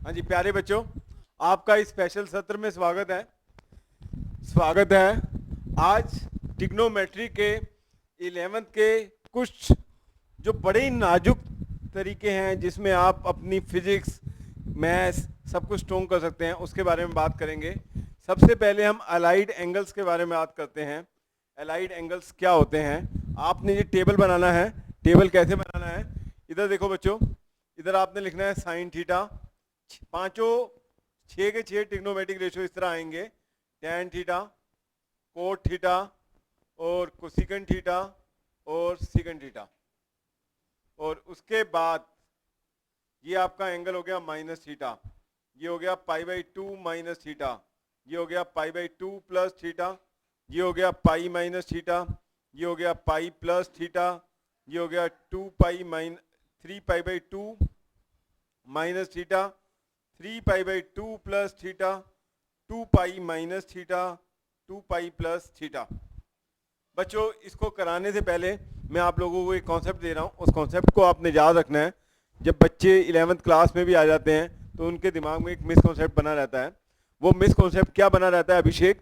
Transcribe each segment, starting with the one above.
हाँ जी प्यारे बच्चों, आपका इस स्पेशल सत्र में स्वागत है। आज ट्रिग्नोमेट्री के 11th के कुछ जो बड़े ही नाजुक तरीके हैं जिसमें आप अपनी फिजिक्स, मैथ्स सब कुछ स्ट्रोंग कर सकते हैं, उसके बारे में बात करेंगे। सबसे पहले हम अलाइड एंगल्स के बारे में बात करते हैं। अलाइड एंगल्स क्या होते हैं? आपने ये टेबल बनाना है। टेबल कैसे बनाना है? इधर देखो बच्चों, इधर आपने लिखना है साइन थीटा। पांचों 6 के 6 ट्रिग्नोमेट्रिक रेशियो इस तरह आएंगे, टैन थीटा, कोट थीटा और कोसेकेंट थीटा और सेकेंट थीटा। और उसके बाद ये आपका एंगल हो गया माइनस थीटा, ये हो गया पाई/2 माइनस थीटा, ये हो गया पाई/2 प्लस थीटा, ये हो गया पाई माइनस थीटा, ये हो गया पाई प्लस थीटा, ये हो गया 2 pi minus 3 pi minus theta, 3 pi plus theta, 2 pi minus theta, 2 pi plus theta. बच्चों इसको कराने से पहले मैं आप लोगों को एक कॉन्सेप्ट दे रहा हूँ, उस कॉन्सेप्ट को आपने याद रखना है। जब बच्चे 11th क्लास में भी आ जाते हैं तो उनके दिमाग में एक मिसकॉन्सेप्ट बना रहता है। वो मिसकॉन्सेप्ट क्या बना रहता है अभिषेक?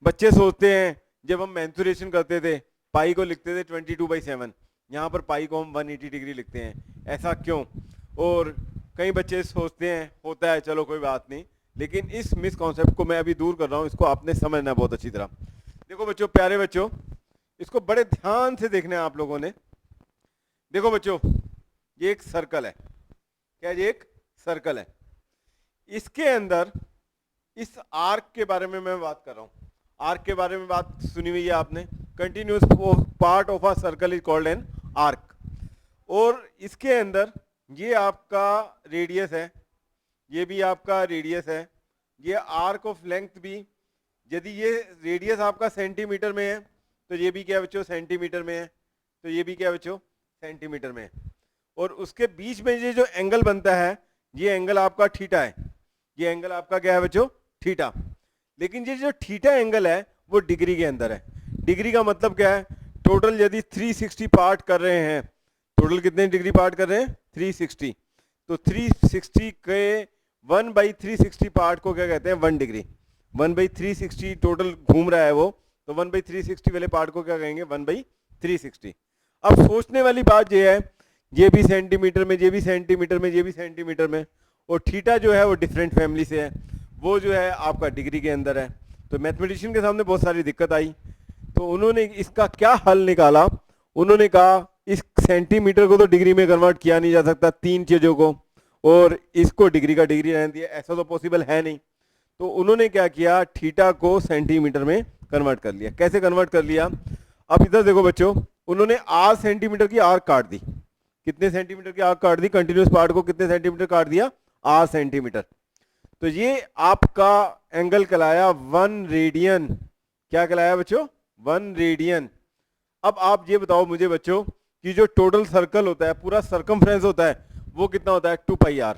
बच्चे सोचते हैं जब हम मेंसुरेशन करते थे पाई को लिखते थे 22/7, यहाँ पर पाई को हम 180 डिग्री लिखते हैं, ऐसा क्यों? और कई बच्चे सोचते हैं होता है, चलो कोई बात नहीं, लेकिन इस मिसकॉन्सेप्ट को मैं अभी दूर कर रहा हूँ। इसको आपने समझना बहुत अच्छी तरह। देखो बच्चों, प्यारे बच्चों, इसको बड़े ध्यान से देखना है आप लोगों ने। देखो बच्चों, ये एक सर्कल है। क्या ये एक सर्कल है? इसके अंदर इस आर्क के बारे में मैं बात कर रहा हूं। आर्क के बारे में बात सुनी हुई है आपने। Continuous part of a circle is called an arc. और इसके अंदर ये आपका रेडियस है, ये भी आपका रेडियस है, ये आर्क ऑफ लेंथ भी। यदि ये रेडियस आपका सेंटीमीटर में है तो ये भी क्या बच्चों सेंटीमीटर में है, तो ये भी क्या बच्चों सेंटीमीटर में है। और उसके बीच में ये जो एंगल बनता है ये एंगल आपका थीटा है। ये एंगल आपका क्या है बच्चों? थीटा। लेकिन ये जो थीटा एंगल है वो डिग्री के अंदर है। डिग्री का मतलब क्या है? टोटल यदि 360 पार्ट कर रहे हैं, टोटल कितने डिग्री पार्ट कर रहे हैं? 360। तो 360 के 1/360 पार्ट को क्या कहते हैं? 1 डिग्री। 1/360 टोटल घूम रहा है वो, तो 1/360 वाले पार्ट को क्या कहेंगे? 1/360। अब सोचने वाली बात ये है, ये भी सेंटीमीटर में, ये भी सेंटीमीटर में, ये भी सेंटीमीटर में, और थीटा जो है वो डिफरेंट फैमिली से है, वो जो है आपका डिग्री के अंदर है। तो मैथमेटिशियन के सामने बहुत सारी दिक्कत आई, तो उन्होंने इसका क्या हल निकाला? उन्होंने कहा इस सेंटीमीटर को तो डिग्री में कन्वर्ट किया नहीं जा सकता, 3 चीजों को, और इसको डिग्री का डिग्री रहने दिया, ऐसा तो पॉसिबल है नहीं। तो उन्होंने क्या किया? थीटा को सेंटीमीटर में कन्वर्ट कर लिया। कैसे कन्वर्ट कर लिया? अब इधर देखो बच्चों, उन्होंने 8 सेंटीमीटर की आर्क काट दी। कितने सेंटीमीटर की आर्क काट दी? कंटिन्यूअस पार्ट को कितने सेंटीमीटर काट दिया? 8 सेंटीमीटर। तो ये आपका एंगल कहलाया 1 रेडियन। क्या कहलाया बच्चों? 1 रेडियन। अब आप ये बताओ मुझे बच्चों कि जो टोटल सर्कल होता है, पूरा सर्कमफ्रेंस होता है, वो कितना होता है? 2 पाई आर।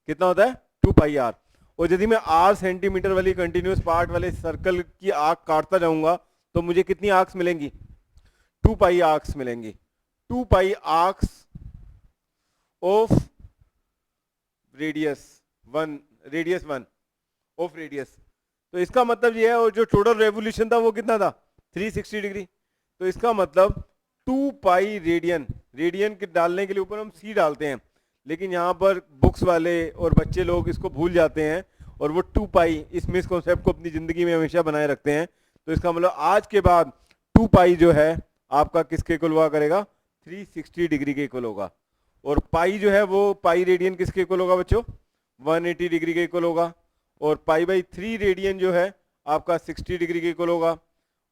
कितना होता है? 2 पाई आर। और यदि मैं 8 सेंटीमीटर वाली कंटिन्यूअस पार्ट वाले सर्कल की आर्क काटता जाऊंगा तो मुझे कितनी आर्क्स मिलेंगी? 2 पाई आर्क्स मिलेंगी। 2 pi arcs of radius 1, radius 1 of radius. तो इसका मतलब ये है, और जो टोटल रेवोल्यूशन था वो कितना था? 360 डिग्री। तो इसका मतलब 2 पाई रेडियन। रेडियन के डालने के लिए ऊपर हम सी डालते हैं, लेकिन यहाँ पर बुक्स वाले और बच्चे लोग इसको भूल जाते हैं और वो 2 पाई इस मिस कॉन्सेप्ट को अपनी जिंदगी में हमेशा बनाए रखते हैं। तो इसका मतलब आज के बाद 2 पाई जो है आपका किसके इक्वल हुआ करेगा? 360 डिग्री के इक्वल होगा। और पाई जो है वो पाई रेडियन किसके इक्वल होगा बच्चों? 180 डिग्री के इक्वल होगा। और पाई/3 रेडियन जो है आपका 60 डिग्री के इक्वल होगा।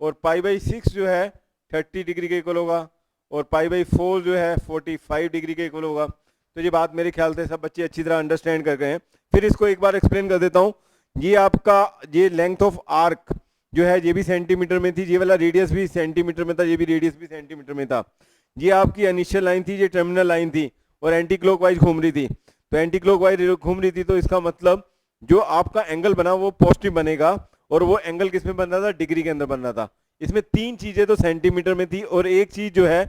और पाई/6 जो है 30 डिग्री के इक्वल होगा। और पाई/4 जो है 45 डिग्री के इक्वल होगा। तो ये बात मेरे ख्याल से सब बच्चे अच्छी तरह अंडरस्टैंड कर गए हैं। फिर इसको एक बार एक्सप्लेन कर देता हूँ। ये आपका ये लेंथ ऑफ आर्क जो है ये भी सेंटीमीटर में थी, ये वाला रेडियस भी सेंटीमीटर में था, ये भी रेडियस भी सेंटीमीटर में था। ये आपकी इनिशियल लाइन थी, ये टर्मिनल लाइन थी, और एंटी क्लॉकवाइज घूम रही थी। तो एंटी क्लॉकवाइज घूम रही थी, तो इसका मतलब जो आपका एंगल बना वो पॉजिटिव बनेगा, और वो एंगल किस में बन रहा था? डिग्री के अंदर बन रहा था। इसमें 3 चीजें तो सेंटीमीटर में थी, और एक चीज जो है,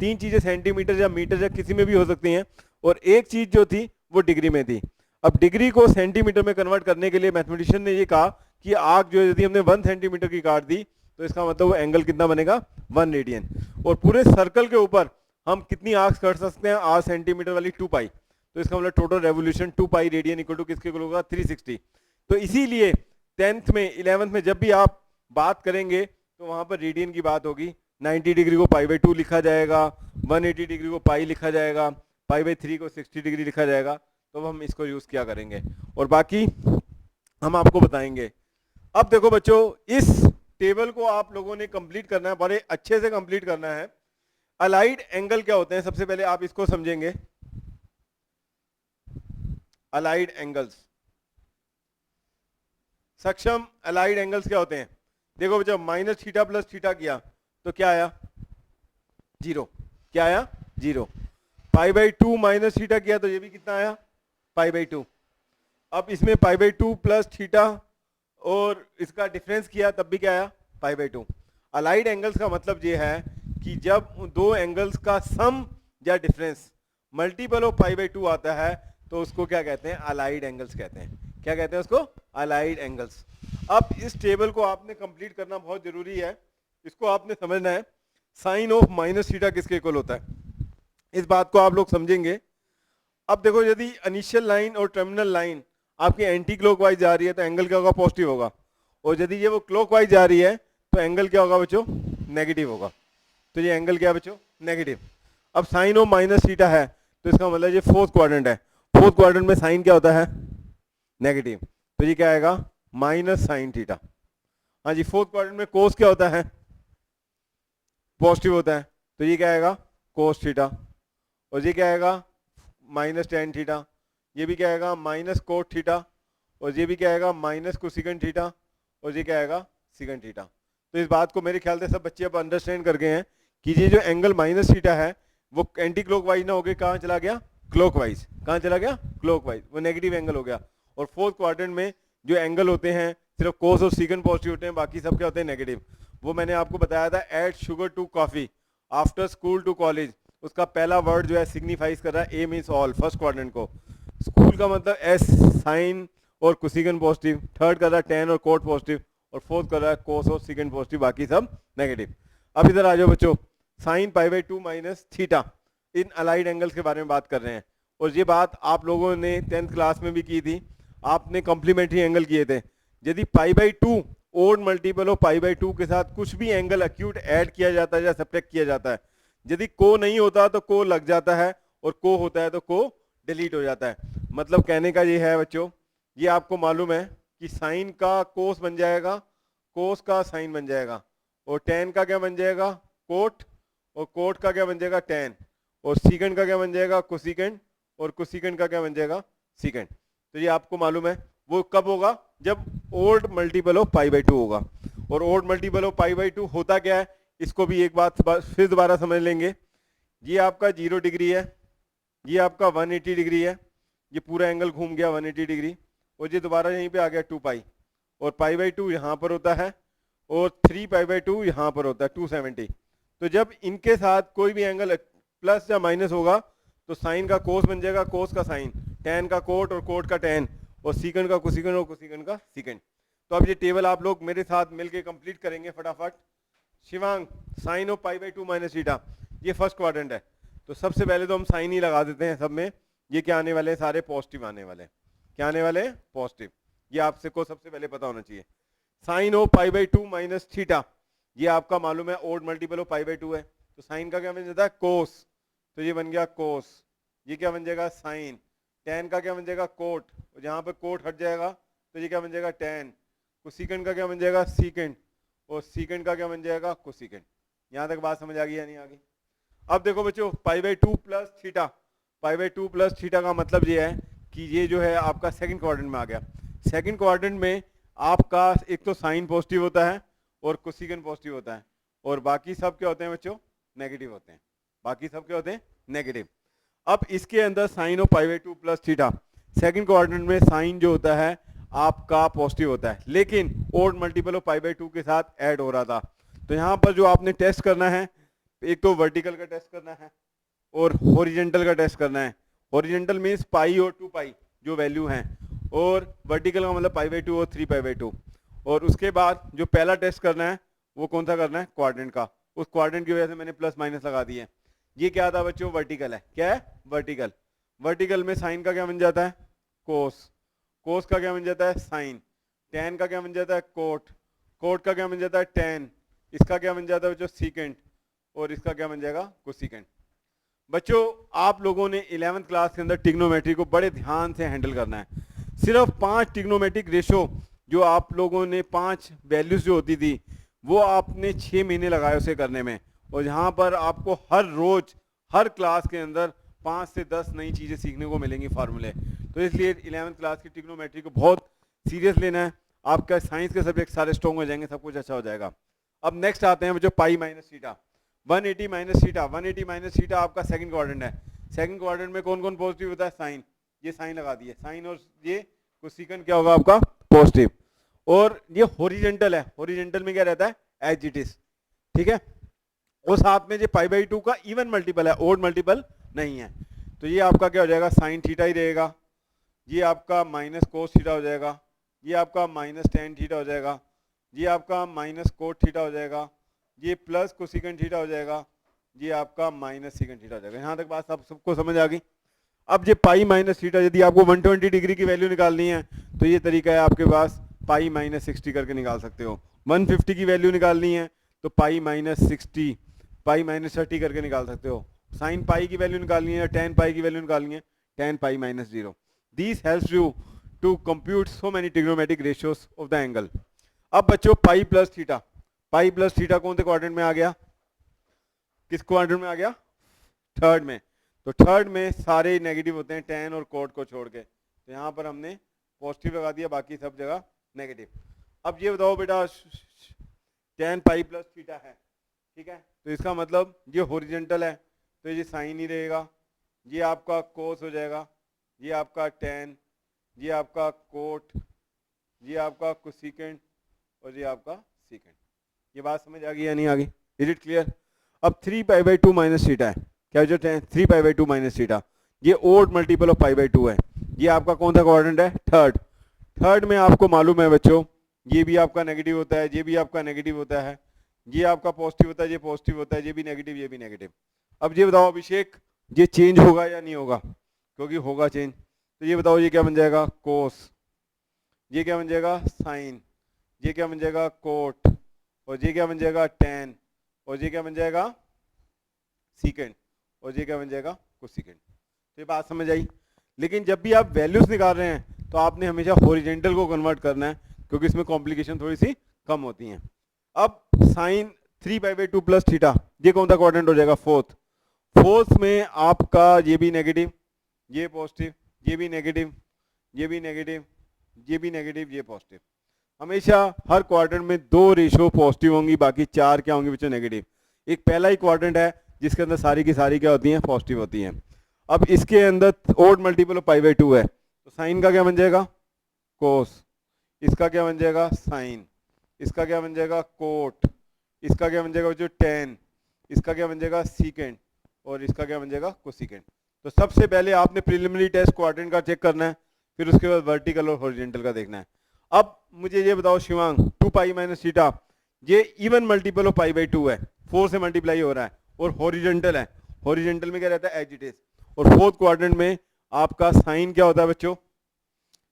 3 चीजें सेंटीमीटर या मीटर या किसी में भी हो सकती हैं, और एक चीज जो थी वो डिग्री में थी। अब डिग्री को सेंटीमीटर में कन्वर्ट करने के लिए मैथमेटिशियन ने ये कहा कि आर्क जो है यदि हमने 1 सेंटीमीटर की काट दी तो इसका मतलब वो एंगल कितना बनेगा 1 रेडियन। और पूरे सर्कल के ऊपर हम कितनी आर्क्स कर सकते हैं, 8 सेंटीमीटर वाली 2 पाई, तो इसका मतलब total revolution 2 pi radian equal to किसके इक्वल होगा 360। तो इसीलिए 10th में 11th में जब भी आप बात करेंगे तो वहां पर रेडियन की बात होगी। 90 डिग्री को पाई बाई 2 लिखा जाएगा, 180 डिग्री को पाई लिखा जाएगा, पाई बाई 3 को 60 डिग्री लिखा जाएगा। तो हम इसको यूज किया करेंगे और बाकी हम आपको बताएंगे। अब देखो बच्चों, इस टेबल को आप लोगों ने कंप्लीट करना है, बड़े अच्छे से कंप्लीट करना है। अलाइड एंगल क्या होते हैं, सबसे पहले आप इसको समझेंगे। अलाइड एंगल्स, सक्षम अलाइड एंगल्स क्या होते हैं? देखो जब माइनस थीटा प्लस थीटा किया तो क्या आया 0, क्या आया 0। पाई बाई 2 माइनस थीटा किया तो ये भी कितना आया पाई बाई 2। अब इसमें पाई बाई 2 प्लस थीटा और इसका डिफरेंस किया तब भी क्या आया पाई बाई 2। अलाइड एंगल्स का मतलब ये है कि जब दो एंगल्स का सम या difference multiple of pi by 2 आता है तो उसको क्या कहते हैं, अलाइड एंगल्स कहते हैं। क्या कहते हैं उसको, अलाइड एंगल्स। अब इस टेबल को आपने कंप्लीट करना बहुत जरूरी है, इसको आपने समझना है। साइन ऑफ माइनस थीटा किसके इक्वल होता है, इस बात को आप लोग समझेंगे। अब देखो यदि इनिशियल लाइन और टर्मिनल लाइन आपकी एंटी क्लॉकवाइज जा रही है तो एंगल क्या होगा, पॉजिटिव होगा। और यदि ये वो क्लॉकवाइज जा रही है तो एंगल क्या होगा बच्चों, नेगेटिव होगा। तो ये एंगल क्या है बच्चों, नेगेटिव। अब साइन ऑफ माइनस थीटा है तो इसका मतलब ये फोर्थ क्वाड्रेंट है। फोर्थ क्वाड्रेंट में साइन क्या होता है, नेगेटिव। तो ये क्या आएगा माइनस साइन थीटा। हाँ जी, फोर्थ क्वाड्रेंट में कोस क्या होता है, पॉजिटिव होता है। तो ये क्या आएगा कोस थीटा। और ये क्या आएगा माइनस टेन थीटा। ये भी क्या आएगा माइनस कोट थीटा। और ये भी क्या आएगा माइनस कोसिकेंट थीटा। और ये क्या आएगा सिकेंट थीटा। तो इस बात को मेरे ख्याल से सब बच्चे अब अंडरस्टैंड कर गए हैं कि ये जो एंगल माइनस थीटा है वो एंटी क्लॉकवाइज ना होके कहाँ चला गया, क्लॉकवाइज। कहाँ चला गया, क्लॉकवाइज, वो नेगेटिव एंगल हो गया। और फोर्थ क्वाड्रेंट में जो एंगल होते हैं सिर्फ कोस और सिकेंट पॉजिटिव होते हैं, बाकी सब क्या होते हैं, नेगेटिव। वो मैंने आपको बताया था, add sugar to coffee after school to college. उसका पहला वर्ड जो है सिग्निफाइज कर रहा है A means all, first quadrant को। स्कूल का मतलब एस साइन और कोसिकेंट पॉजिटिव, थर्ड कर रहा है टेन और कोट पॉजिटिव, और फोर्थ कर रहा है कोस और सिकेंट पॉजिटिव, बाकी सब नेगेटिव। अब इधर आ जाओ बच्चों, sine pi by 2 minus theta, in allied angles के बारे में बात कर रहे हैं। और ये बात आप लोगों ने 10th क्लास में भी की थी, आपने कॉम्प्लीमेंट्री एंगल किए थे। यदि pi by 2 odd multiple of pi by 2 के साथ कुछ भी एंगल एक्यूट ऐड किया जाता है या सब्ट्रैक्ट किया जाता है, यदि को नहीं होता तो को लग जाता है, और को होता है तो को डिलीट हो जाता है। मतलब कहने का ये है बच्चों, ये आपको मालूम है कि साइन का कोस बन जाएगा, कोस का साइन बन जाएगा, और टेन का क्या बन जाएगा कोट, और कोट का क्या बन जाएगा टेन, और सीकेंड का क्या बन जाएगा कोसिकेंड, और कोसिकेंड का क्या बन जाएगा सीकेंड। तो ये आपको मालूम है। वो कब होगा, जब odd multiple of pi by 2 होगा। और odd multiple of pi by 2 होता क्या है, इसको भी एक बात फिर दोबारा समझ लेंगे। ये आपका 0 डिग्री है, ये आपका 180 डिग्री है, ये पूरा एंगल घूम गया 180 डिग्री, और ये दोबारा यहीं पे आ गया 2 पाई, और पाई बाई 2 यहाँ पर होता है, और 3 पाई बाई 2 यहाँ पर होता है 270। तो जब इनके साथ कोई भी एंगल प्लस या माइनस होगा तो साइन का कोस बन जाएगा, कोस का साइन, टेन का कोट और कोट का टेन, और सीकेंड का कोसिकेंड और कोसिकेंड का सीकेंड। तो अब ये टेबल आप लोग मेरे साथ मिलके कंप्लीट करेंगे फटाफट। Shivang, sine of pi by 2 minus theta, ये फर्स्ट क्वाड्रेंट है। तो सबसे पहले तो हम साइन ही लगा देते हैं सब में। ये क्या आने वाले हैं, सारे पॉजिटिव आने वाले हैं। क्या आने वाले हैं, पॉजिटिव। ये आपसे को सबसे पहले पता होना चाहिए। Sine of pi by 2 minus theta, ये आपका मालूम है odd multiple of pi by 2 है। तो साइन का क्या बन जाता है कोस, तो ये बन गया कोस। ये क्या बन जाएगा साइन। टेन का क्या बन जाएगा कोट, और जहाँ पे कोट हट जाएगा तो ये क्या बन जाएगा टेन। कोसिकेंड का क्या बन जाएगा सीकेंड, और सीकेंड का क्या बन जाएगा कोसिकेंड। यहाँ तक बात समझ आ गई या नहीं आ गई? अब देखो बच्चों, पाई by 2 plus theta, pi by 2 plus theta का मतलब ये है कि ये जो है आपका सेकंड क्वाड्रेंट में आ गया। सेकंड क्वाड्रेंट में आपका एक तो साइन पॉजिटिव होता है और कोसिकेंड पॉजिटिव होता है, और बाकी सब क्या होते हैं बच्चों, नेगेटिव होते हैं। बाकी सब क्या होते हैं, नेगेटिव। अब इसके अंदर sine of pi by 2 plus theta, second quadrant में साइन जो होता है आपका पॉजिटिव होता है, लेकिन odd multiple of pi by 2 के साथ ऐड हो रहा था। तो यहाँ पर जो आपने टेस्ट करना है, एक तो वर्टिकल का टेस्ट करना है और हॉरिजेंटल का टेस्ट करना है। हॉरिजेंटल मीन्स पाई और 2 पाई जो वैल्यू हैं, और वर्टिकल का मतलब π/2 और 3π/2। और उसके बाद जो पहला टेस्ट करना है वो कौन सा करना है, क्वाड्रेंट का। उस क्वाड्रेंट की वजह से मैंने प्लस माइनस लगा दिए हैं। ये क्या था बच्चों, वर्टिकल है। क्या है, वर्टिकल। वर्टिकल में साइन का क्या बन जाता है, कोस। कोस का क्या बन जाता है, साइन। टेन का क्या बन जाता है, कोट। कोट का क्या बन जाता है, टेन। इसका क्या बन जाता है बच्चों, सीकेंट। और इसका क्या बन जाएगा, कोसिकेंट। बच्चों आप लोगों ने 11th क्लास के अंदर ट्रिग्नोमेट्री को बड़े ध्यान से हैंडल करना है। सिर्फ 5 ट्रिग्नोमेट्रिक रेशो जो आप लोगों ने 5 वैल्यूज जो होती थी वो आपने 6 महीने लगाए उसे करने में। और यहाँ पर आपको हर रोज हर क्लास के अंदर 5 से 10 नई चीज़ें सीखने को मिलेंगी, फार्मूले। तो इसलिए 11th क्लास की ट्रिग्नोमेट्री को बहुत सीरियस लेना है। आपका साइंस के सब्जेक्ट सारे स्ट्रॉन्ग हो जाएंगे, सब कुछ अच्छा हो जाएगा। अब नेक्स्ट आते हैं बच्चों पाई minus theta. 180 minus theta. 180 minus theta आपका सेकंड क्वाड्रेंट है। सेकंड क्वाड्रेंट में कौन कौन पॉजिटिव होता है, साइन। ये साइन लगा दिए, साइन। और ये कोसेकंट क्या होगा आपका, पॉजिटिव। और ये हॉरिजॉन्टल है। हॉरिजॉन्टल में क्या रहता है, एज इट इज, ठीक है। और साथ में ये π/2 का इवन मल्टीपल है, ओड मल्टीपल नहीं है। तो ये आपका क्या हो जाएगा, साइन थीटा ही रहेगा। ये आपका माइनस कोस थीटा हो जाएगा। ये आपका माइनस टेन थीटा हो जाएगा। ये आपका माइनस कोट थीटा हो जाएगा। ये प्लस कोसेकंट थीटा हो जाएगा। ये आपका माइनस सेकंड थीटा हो जाएगा। यहाँ तक बात सबको समझ आ गई। अब ये पाई माइनस थीटा, यदि आपको 120 डिग्री की वैल्यू निकालनी है तो ये तरीका है आपके पास, पाई माइनस 60 करके निकाल सकते हो। 150 की वैल्यू निकालनी है तो पाई माइनस 60, पाई माइनस 30 करके निकाल सकते हो। साइन पाई की वैल्यू निकालनी है, टेन पाई की वैल्यू निकालनी है, ten pi minus 0। This helps you to compute so many trigonometric ratios of the angle. अब बच्चों pi plus theta. Pi plus theta कौन से क्वाड्रेंट में आ गया, किस क्वाड्रेंट में आ गया, थर्ड में। तो थर्ड में सारे नेगेटिव होते हैं टेन और कोट को छोड़ के। तो यहाँ पर हमने पॉजिटिव लगा दिया, बाकी सब जगह नेगेटिव। अब ये बताओ बेटा, टेन पाई प्लस थीटा है, ठीक है। तो इसका मतलब ये हॉरिजॉन्टल है तो ये साइन ही रहेगा। ये आपका कोस हो जाएगा, ये आपका टेन, ये आपका कोट, ये आपका कोसेकंट और ये आपका सीकेंट। ये बात समझ आ गई या नहीं आ गई, इज इट क्लियर। अब 3π/2 माइनस थीटा है, क्या जो 3π/2 माइनस थीटा, ये ओड मल्टीपल ऑफ π/2 है। ये आपका कौन सा क्वाड्रेंट है, थर्ड। थर्ड में आपको मालूम है बच्चों, ये भी आपका नेगेटिव होता है, ये भी आपका नेगेटिव होता है, ये आपका पॉजिटिव होता है, ये पॉजिटिव होता है, ये भी नेगेटिव, ये भी नेगेटिव। अब ये बताओ अभिषेक, ये चेंज होगा या नहीं होगा, क्योंकि होगा चेंज। तो ये बताओ ये क्या बन जाएगा, कोस। ये क्या बन जाएगा, साइन। ये क्या बन जाएगा, कोट। और ये क्या बन जाएगा, टेन। और ये क्या बन जाएगा, सीकेंट। और ये क्या बन जाएगा, कोसेकंट। तो ये बात समझ आई। लेकिन जब भी आप वैल्यूज निकाल रहे हैं तो आपने हमेशा हॉरिजॉन्टल को कन्वर्ट करना है, क्योंकि इसमें कॉम्प्लिकेशन थोड़ी सी कम होती हैं। अब साइन 3π/2 प्लस थीटा, ये कौन सा क्वाड्रेंट हो जाएगा, फोर्थ। फोर्थ में आपका ये भी नेगेटिव, ये पॉजिटिव, ये भी नेगेटिव, ये भी नेगेटिव, ये भी नेगेटिव, ये पॉजिटिव। हमेशा हर क्वाड्रेंट में 2 रेशो पॉजिटिव होंगी, बाकी 4 क्या होंगी बच्चों, नेगेटिव। एक पहला ही क्वाड्रेंट है जिसके अंदर सारी की सारी क्या होती हैं, पॉजिटिव होती हैं। अब इसके अंदर ओड मल्टीपल ऑफ π/2 है, तो साइन का क्या बन जाएगा, कोस। इसका क्या बन जाएगा, साइन। इसका क्या बन जाएगा, कोट। इसका क्या बन जाएगा बच्चों, टेन। इसका क्या बन जाएगा, सीकेंट। और इसका क्या बन जाएगा, कोसेकंट। तो सबसे पहले आपने प्रिलिमिनरी टेस्ट क्वाड्रेंट का चेक करना है, फिर उसके बाद वर्टिकल और हॉरिजॉन्टल का देखना है। अब मुझे ये बताओ शिवांग, 2π माइनस थीटा, ये इवन मल्टीपल ऑफ π/2 है, 4 से मल्टीप्लाई हो रहा है, और हॉरिजॉन्टल है। हॉरिजॉन्टल में क्या रहता है, एज इट इज। और फोर्थ क्वाड्रेंट में आपका साइन क्या होता है बच्चों,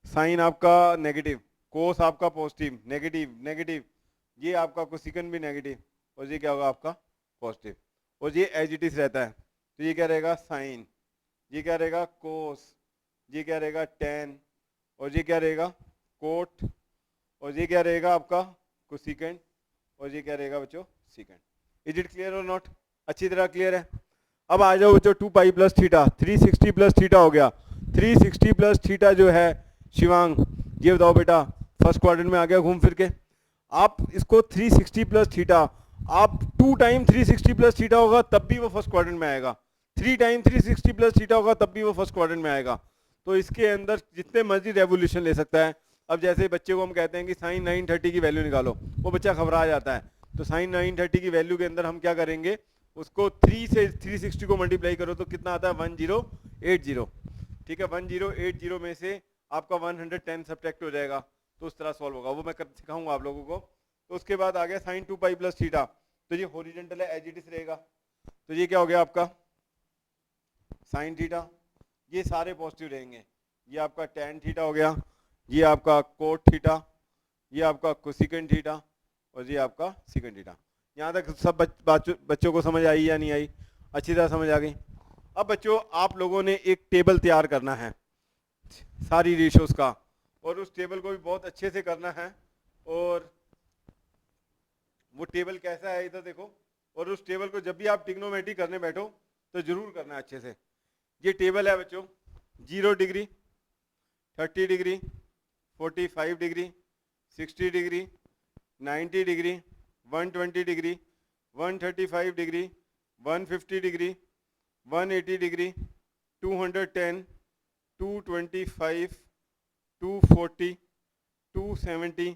साइन आपका नेगेटिव, कोस आपका पॉजिटिव, नेगेटिव नेगेटिव, ये आपका कोसेकंट भी नेगेटिव, और ये क्या होगा आपका पॉजिटिव। और ये एज इट इज रहता है, तो ये क्या रहेगा, साइन। ये क्या रहेगा, कोस। ये क्या रहेगा, टेन। और ये क्या रहेगा, कोट। और ये क्या रहेगा आपका कोसेकंट। और ये क्या रहेगा बच्चों, सीकेंट। इज इट क्लियर और नॉट, अच्छी तरह क्लियर है। अब आ जाओ बच्चों 2π प्लस थीटा, 360 प्लस थीटा हो गया। 360 प्लस थीटा जो है शिवांग, ये बताओ बेटा, फर्स्ट क्वाड्रेंट में आ गया घूम फिर के। आप इसको 360 प्लस थीटा, आप 2 टाइम 360 प्लस थीटा होगा तब भी वो फर्स्ट क्वाड्रेंट में आएगा, 3 टाइम 360 प्लस थीटा होगा तब भी वो फर्स्ट क्वाड्रेंट में आएगा। तो इसके अंदर जितने मर्जी रेवोल्यूशन ले सकता है। अब जैसे बच्चे को हम कहते हैं कि साइन 930 की वैल्यू निकालो, वो बच्चा घबरा जाता है। तो साइन 930 की वैल्यू के अंदर हम क्या करेंगे, उसको 3 से 360 को मल्टीप्लाई करो तो कितना आता है, 1080। ठीक है, 1080 में से आपका 110 सब्ट्रैक्ट हो जाएगा, तो उस तरह सॉल्व होगा, वो मैं सिखाऊंगा आप लोगों को। तो उसके बाद आ गया साइन 2 पाई प्लस थीटा, तो ये हॉरिजॉन्टल है, एज इट इज रहेगा। तो ये क्या हो गया आपका साइन थीटा, ये सारे पॉजिटिव रहेंगे। ये आपका टैन थीटा हो गया, ये आपका कोट थीटा, ये आपका कोसिकेंट थीटा, और ये आपका सीकेंट थीटा। यहाँ तक सब बच्चों को समझ आई या नहीं आई? अच्छी तरह समझ आ गई। अब बच्चों आप लोगों ने एक टेबल तैयार करना है सारी रेशियोज का, और उस टेबल को भी बहुत अच्छे से करना है। और वो टेबल कैसा है इधर देखो, और उस टेबल को जब भी आप ट्रिग्नोमेट्री करने बैठो तो जरूर करना है अच्छे से। ये टेबल है बच्चों, 0 degree, 30 degree, 45 degree, 60 degree, 90 degree, 120 degree, 135 degree, 150 degree, 180 degree, 210, 225, 240, 270,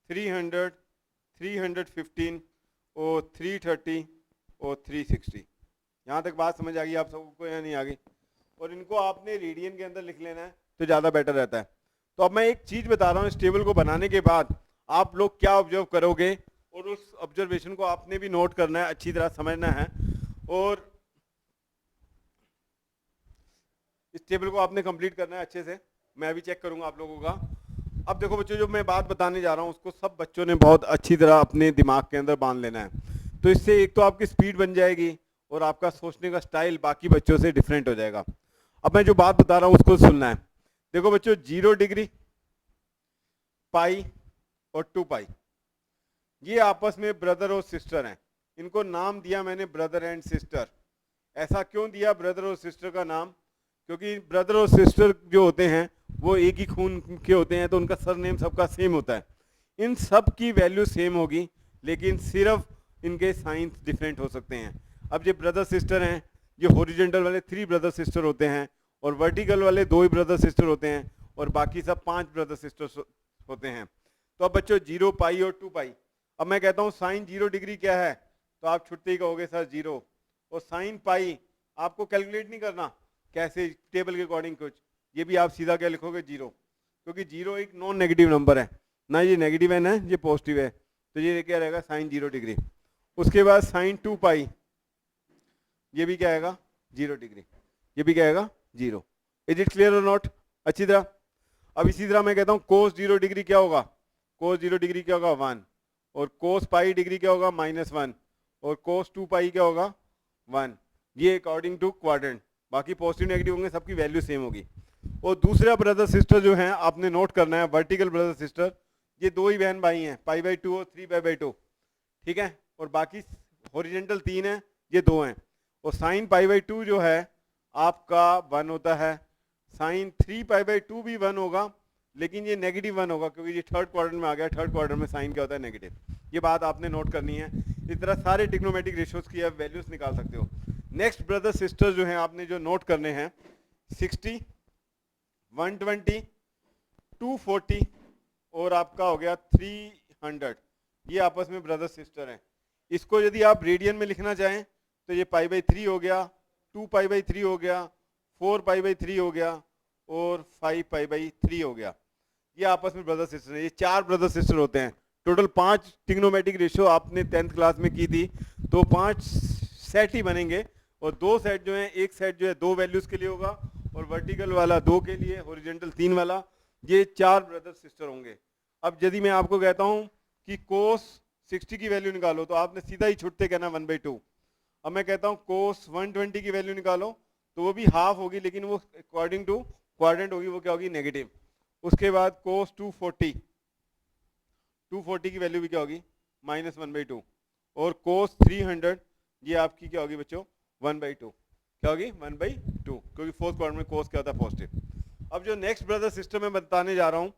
300, 315 और 330 और 360। यहाँ तक बात समझ आ गई आप सबको या नहीं आ गई? और इनको आपने रेडियन के अंदर लिख लेना है तो ज़्यादा बेटर रहता है। तो अब मैं एक चीज़ बता रहा हूँ, इस टेबल को बनाने के बाद आप लोग क्या ऑब्जर्व करोगे, और उस ऑब्जर्वेशन को आपने भी नोट करना है, अच्छी तरह समझना है, और इस टेबल को आपने कंप्लीट करना है अच्छे से। मैं भी चेक करूंगा आप लोगों का। अब देखो बच्चों, जो मैं बात बताने जा रहा हूँ उसको सब बच्चों ने बहुत अच्छी तरह अपने दिमाग के अंदर बांध लेना है। तो इससे एक तो आपकी स्पीड बन जाएगी और आपका सोचने का स्टाइल बाकी बच्चों से डिफरेंट हो जाएगा। अब मैं जो बात बता रहा हूँ उसको सुनना है। देखो बच्चों, 0 डिग्री, पाई और 2 पाई, ये आपस में ब्रदर और सिस्टर हैं। इनको नाम दिया मैंने ब्रदर एंड सिस्टर। ऐसा क्यों दिया ब्रदर और सिस्टर का नाम? क्योंकि ब्रदर और सिस्टर जो होते हैं वो एक ही खून के होते हैं, तो उनका सरनेम सबका सेम होता है। इन सब की वैल्यू सेम होगी, लेकिन सिर्फ इनके साइंस डिफरेंट हो सकते हैं। अब ये ब्रदर सिस्टर हैं, ये हॉरिजॉन्टल वाले 3 ब्रदर सिस्टर होते हैं, और वर्टिकल वाले 2 ही ब्रदर सिस्टर होते हैं, और बाकी सब 5 ब्रदर सिस्टर्स होते हैं। तो अब बच्चों 0 पाई और 2 पाई, अब मैं कहता हूँ साइन 0 डिग्री क्या है, तो आप छुट्टी कहोगे सर 0। और साइन पाई आपको कैलकुलेट नहीं करना कैसे टेबल के अकॉर्डिंग कुछ, ये भी आप सीधा क्या लिखोगे 0, क्योंकि 0 एक नॉन नेगेटिव नंबर है ना, ये नेगेटिव है ना ये पॉजिटिव है, तो ये क्या रहेगा साइन 0 डिग्री। उसके बाद साइन 2 पाई, ये भी क्या आएगा 0 डिग्री, ये भी क्या आएगा 0। इज इट क्लियर और नॉट? अच्छी तरह। अब इसी तरह मैं कहता हूँ कोस 0 डिग्री क्या होगा, कोस 0 डिग्री क्या होगा 1, और कोस पाई डिग्री क्या होगा -1, और कोस 2 पाई क्या होगा 1। ये अकॉर्डिंग टू क्वाड्रेंट, बाकी पॉजिटिव नेगेटिव होंगे, सबकी वैल्यू सेम होगी। और दूसरा ब्रदर सिस्टर जो हैं आपने नोट करना है, वर्टिकल ब्रदर सिस्टर, ये 2 ही बहन भाई हैं, π/2 और 3π/2, ठीक है, और बाकी हॉरिजॉन्टल 3 है, ये 2 हैं। और साइन π/2 जो है आपका 1 होता है, साइन 3π/2 भी 1 होगा, लेकिन ये नेगेटिव 1 होगा क्योंकि ये थर्ड क्वाड्रेंट में आ गया। थर्ड क्वाड्रेंट में साइन क्या होता है नेगेटिव। ये बात आपने नोट करनी है। इस तरह सारे ट्रिग्नोमेट्रिक रेशियोज की आप वैल्यूज निकाल सकते हो। नेक्स्ट ब्रदर सिस्टर जो हैं आपने जो नोट करने हैं 60, 120, 240 और आपका हो गया 300, ये आपस में ब्रदर सिस्टर हैं। इसको यदि आप रेडियन में लिखना चाहें तो ये π/3 हो गया, 2π/3 हो गया, 4π/3 हो गया और 5π/3 हो गया। ये आपस में ब्रदर सिस्टर है। ये 4 ब्रदर सिस्टर होते हैं। टोटल 5 ट्रिग्नोमेट्रिक रेशियो आपने 10th क्लास में की थी, तो 5 सेट ही बनेंगे, और 2 सेट जो हैं, एक सेट जो है 2 वैल्यूज के लिए होगा और वर्टिकल वाला 2 के लिए, हॉरिजॉन्टल 3 वाला, ये 4 ब्रदर सिस्टर होंगे। अब यदि मैं आपको कहता हूं कि कोस 60 की वैल्यू निकालो तो आपने सीधा ही छुट्टे कहना 1/2। अब मैं कहता हूं कोस 120 की वैल्यू निकालो तो वो भी हाफ होगी, लेकिन वो अकॉर्डिंग टू क्वाड्रेंट होगी, वो क्या होगी नेगेटिव। उसके बाद कोस 240 की वैल्यू भी क्या होगी -1/2, और कोस 300 ये आपकी क्या होगी बच्चों 1/2, क्या होगी 1/2, क्योंकि फोर्थ क्वाड्रेंट में कोस क्या होता है पॉजिटिव। अब जो नेक्स्ट ब्रदर सिस्टम मैं बताने जा रहा हूं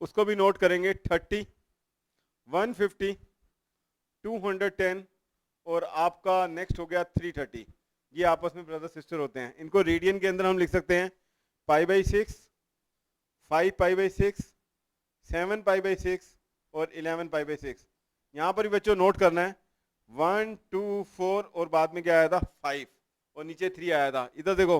उसको भी नोट करेंगे। 30, 150, 210 और आपका नेक्स्ट हो गया 330। ये आपस में ब्रदर सिस्टर होते हैं। इनको रेडियन के अंदर हम लिख सकते हैं π/6, 5π/6, 7π/6 और 11π/6। यहाँ पर भी बच्चों नोट करना है 1, 2, 4 और बाद में क्या आया था 5 और नीचे 3 आया था। इधर देखो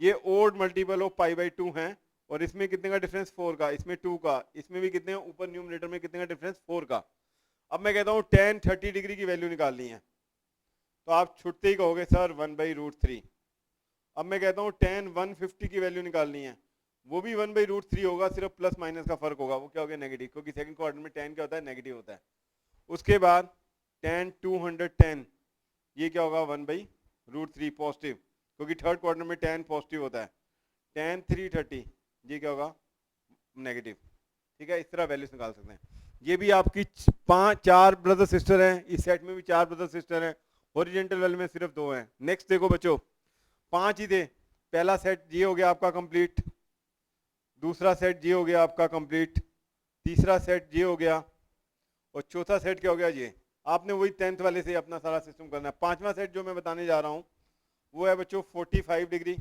ये odd multiple of pi by 2 है, और इसमें कितने का डिफरेंस 4 का, इसमें 2 का, इसमें भी कितने, ऊपर न्यूमरेटर में कितने का डिफरेंस 4 का। अब मैं कहता हूँ tan 30 डिग्री की वैल्यू निकालनी है, तो आप छुट्टे ही कहोगे सर 1/√3। अब मैं कहता हूँ tan 150 की वैल्यू निकालनी है, वो भी 1/√3 होगा, सिर्फ प्लस माइनस का फर्क होगा, वो क्या होगा, नेगेटिव, क्योंकि सेकंड क्वाड्रेंट में tan क्या होता है, नेगेटिव होता है। उसके बाद tan 210, ये क्या होगा, 1/√3 पॉजिटिव, क्योंकि थर्ड क्वाड्रेंट में tan पॉजिटिव होता है। tan 330, ये क्या होगा, नेगेटिव। ठीक है, इस तरह वैल्यूज निकाल सकते हैं। ये भी आपकी 4 ब्रदर सिस्टर हैं, इस सेट में भी 4 ब्रदर सिस्टर हैं, हॉरिजॉन्टल वैल्यू में सिर्फ 2 हैं। नेक्स्ट देखो बच्चों, 5 ही थे, पहला सेट ये हो गया आपका कंप्लीट, दूसरा सेट ये हो गया आपका कंप्लीट, तीसरा सेट ये हो गया, और चौथा सेट क्या हो गया, ये। आपने वही 10th वाले से अपना सारा सिस्टम करना है। पांचवा सेट जो मैं बताने जा रहा हूं वो है बच्चों 45 डिग्री,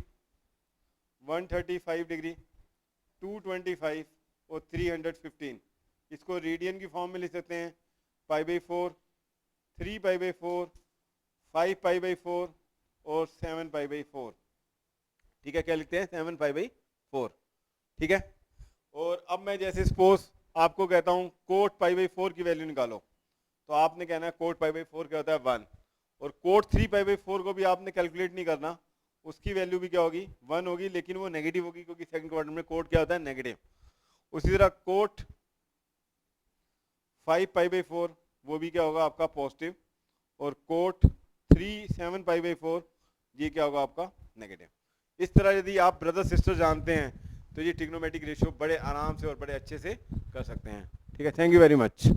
135 डिग्री, 225 और 315। इसको रेडियन की फॉर्म में लिख सकते हैं, π/4, 3π/4, 5π/4 और 7π/4। ठीक है, क्या लिखते हैं, 7π/4। ठीक है, और अब मैं जैसे सपोज आपको कहता हूं कोट π/4 की वैल्यू निकालो, तो आपने कहना है कोट π/4 क्या होता है, 1, और कोट 3π/4 को भी आपने कैलकुलेट नहीं करना, उसकी वैल्यू भी क्या होगी, 1 होगी, लेकिन वो नेगेटिव होगी, क्योंकि सेकंड क्वाड्रेंट में कोट क्या होता है, नेगेटिव। उसी तरह कोट 5π/4 वो भी क्या होगा आपका पॉजिटिव, और कोट 7π/4 ये क्या होगा आपका नेगेटिव। इस तरह यदि आप ब्रदर सिस्टर जानते हैं तो ये ट्रिग्नोमेट्रिक रेशियो बड़े आराम से और बड़े अच्छे से कर सकते हैं। ठीक है, थैंक यू वेरी मच।